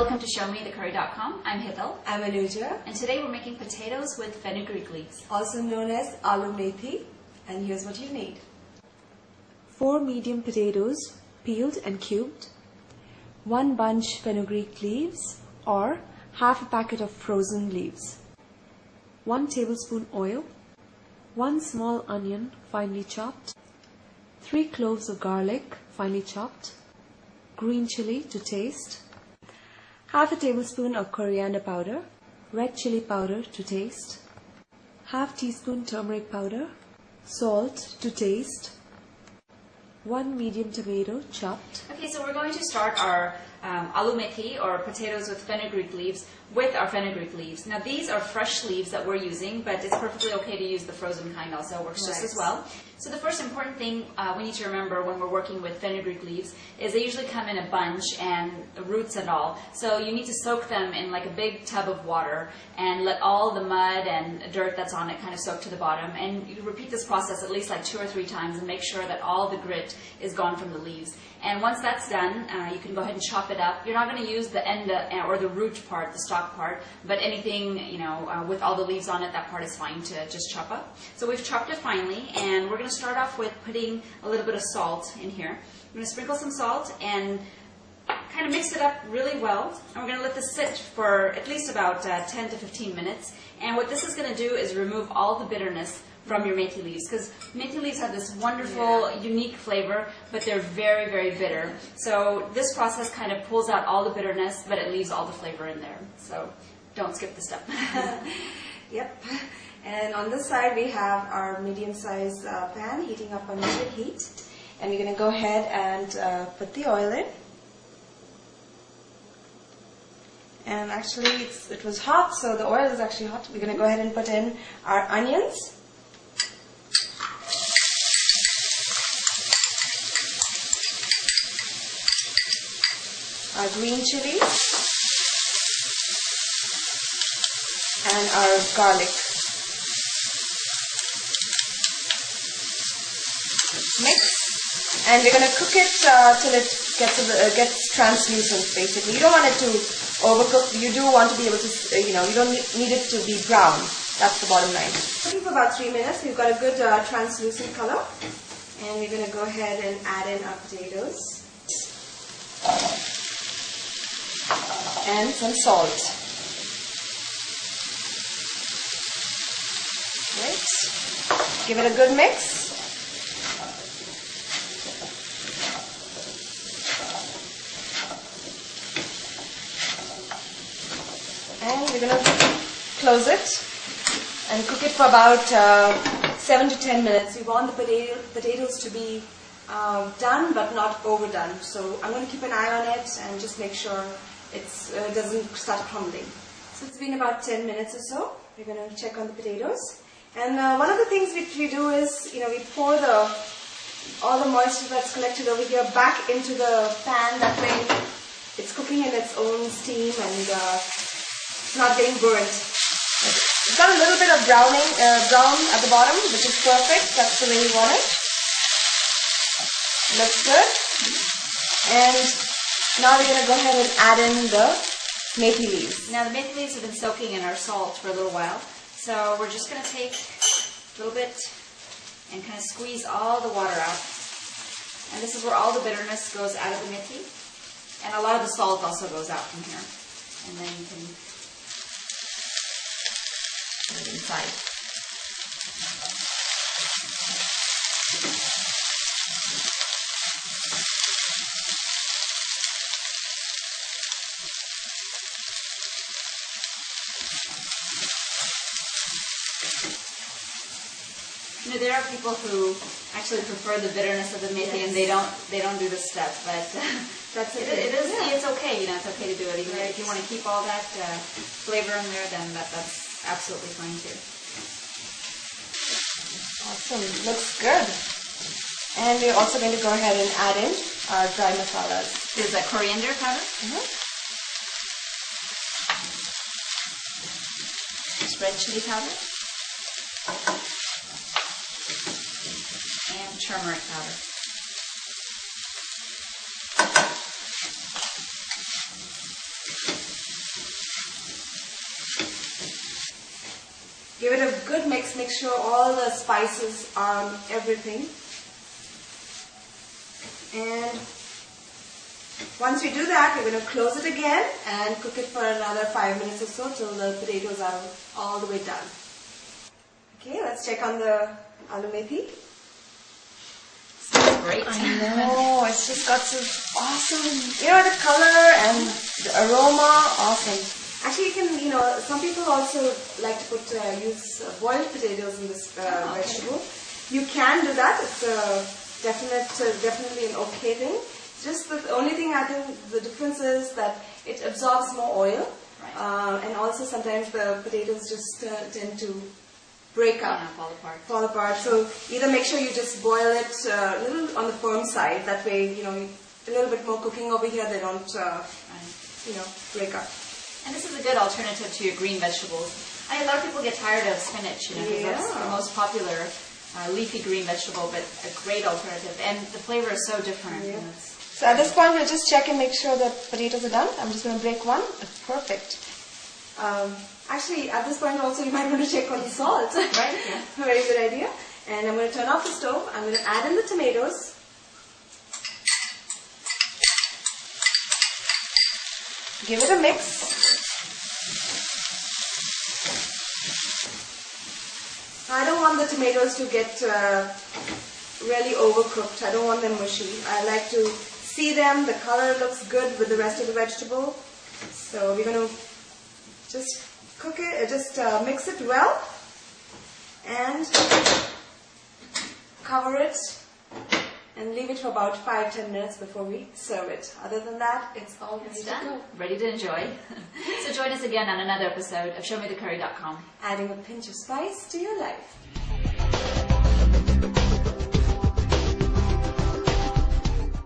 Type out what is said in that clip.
welcome to ShowMeTheCurry.com. I'm Hital. I'm Aloo. And today we're making potatoes with fenugreek leaves. Also known as Aloo methi. And here's what you need. 4 medium potatoes, peeled and cubed. 1 bunch fenugreek leaves or half a packet of frozen leaves. 1 tablespoon oil. 1 small onion, finely chopped. 3 cloves of garlic, finely chopped. Green chili to taste. Half a tablespoon of coriander powder. Red chili powder to taste. Half teaspoon turmeric powder. Salt to taste. 1 medium tomato chopped. Okay, so we're going to start our aloo methi, or potatoes with fenugreek leaves, with our fenugreek leaves. Now these are fresh leaves that we're using, but it's perfectly okay to use the frozen kind also. It works just as well. So the first important thing we need to remember when we're working with fenugreek leaves is they usually come in a bunch, and roots and all. So you need to soak them in like a big tub of water and let all the mud and dirt that's on it kind of soak to the bottom. And you repeat this process at least like 2 or 3 times and make sure that all the grit is gone from the leaves. And once that's done, you can go ahead and chop it up. You're not going to use the end or the root part, the stalk part, but anything, with all the leaves on it, that part is fine to just chop up. So we've chopped it finely, and we're going to start off with putting a little bit of salt in here. I'm going to sprinkle some salt and kind of mix it up really well. And we're going to let this sit for at least about 10 to 15 minutes. And what this is going to do is remove all the bitterness from your methi leaves, because methi leaves have this wonderful, unique flavor, but they're very, very bitter. So this process kind of pulls out all the bitterness, but it leaves all the flavor in there. So don't skip the step. Yep. And on this side we have our medium-sized pan heating up on medium heat. And we're going to go ahead and put the oil in. And actually it was hot, so the oil is actually hot. We're going to go ahead and put in our onions. Our green chili and our garlic. Mix, and we're going to cook it till it gets translucent. Basically, you don't want it to overcook. You do want to be able to, you don't need it to be brown. That's the bottom line. Cooking for about 3 minutes. We've got a good translucent color, and we're going to go ahead and add in our potatoes. And some salt. Right. Give it a good mix. And we're going to close it and cook it for about 7 to 10 minutes. We want the potatoes to be done but not overdone. So I'm going to keep an eye on it and just make sure it doesn't start crumbling. So it's been about 10 minutes or so. We're going to check on the potatoes. And one of the things which we do is, we pour all the moisture that's collected over here back into the pan. That way it's cooking in its own steam and it's not getting burnt. It's got a little bit of brown at the bottom, which is perfect. That's the way you want it. Looks good. And now we're going to go ahead and add in the methi leaves. Now the methi leaves have been soaking in our salt for a little while, so we're just going to take a little bit and kind of squeeze all the water out. And this is where all the bitterness goes out of the methi, and a lot of the salt also goes out from here. And then you can put it inside. There are people who actually prefer the bitterness of the methi, and they don't do this step. But that's it's okay. It's okay to do it. Even if you want to keep all that flavor in there, then that's absolutely fine too. Awesome, looks good. And we're also going to go ahead and add in our dry masalas. Is that coriander powder? Red chili powder. And turmeric powder. Give it a good mix. Make sure all the spices are on everything. And once we do that, we're going to close it again and cook it for another 5 minutes or so till the potatoes are all the way done. Okay, let's check on the aloo methi. Smells great. I know, it's just got some awesome, the color and the aroma, awesome. Actually, you can, some people also like to use boiled potatoes in this vegetable. You can do that. It's definitely an okay thing. Just the only thing I think the difference is that it absorbs more oil, and also sometimes the potatoes just tend to break up, fall apart. So either make sure you just boil it a little on the firm side. That way, a little bit more cooking over here. They don't, break up. And this is a good alternative to your green vegetables. A lot of people get tired of spinach, because that's the most popular leafy green vegetable, but a great alternative. And the flavor is so different. Yeah. So at this point, we'll just check and make sure the potatoes are done. I'm just going to break one. Perfect. Actually, at this point also, you might want to check on the salt. Right, yeah. Very good idea. And I'm going to turn off the stove. I'm going to add in the tomatoes. Give it a mix. I don't want the tomatoes to get really overcooked. I don't want them mushy. I like to see them. The color looks good with the rest of the vegetable. So we're going to just cook it, mix it well and cover it and leave it for about 5-10 minutes before we serve it. Other than that, it's all ready to go. Ready to enjoy. So join us again on another episode of ShowMeTheCurry.com. Adding a pinch of spice to your life.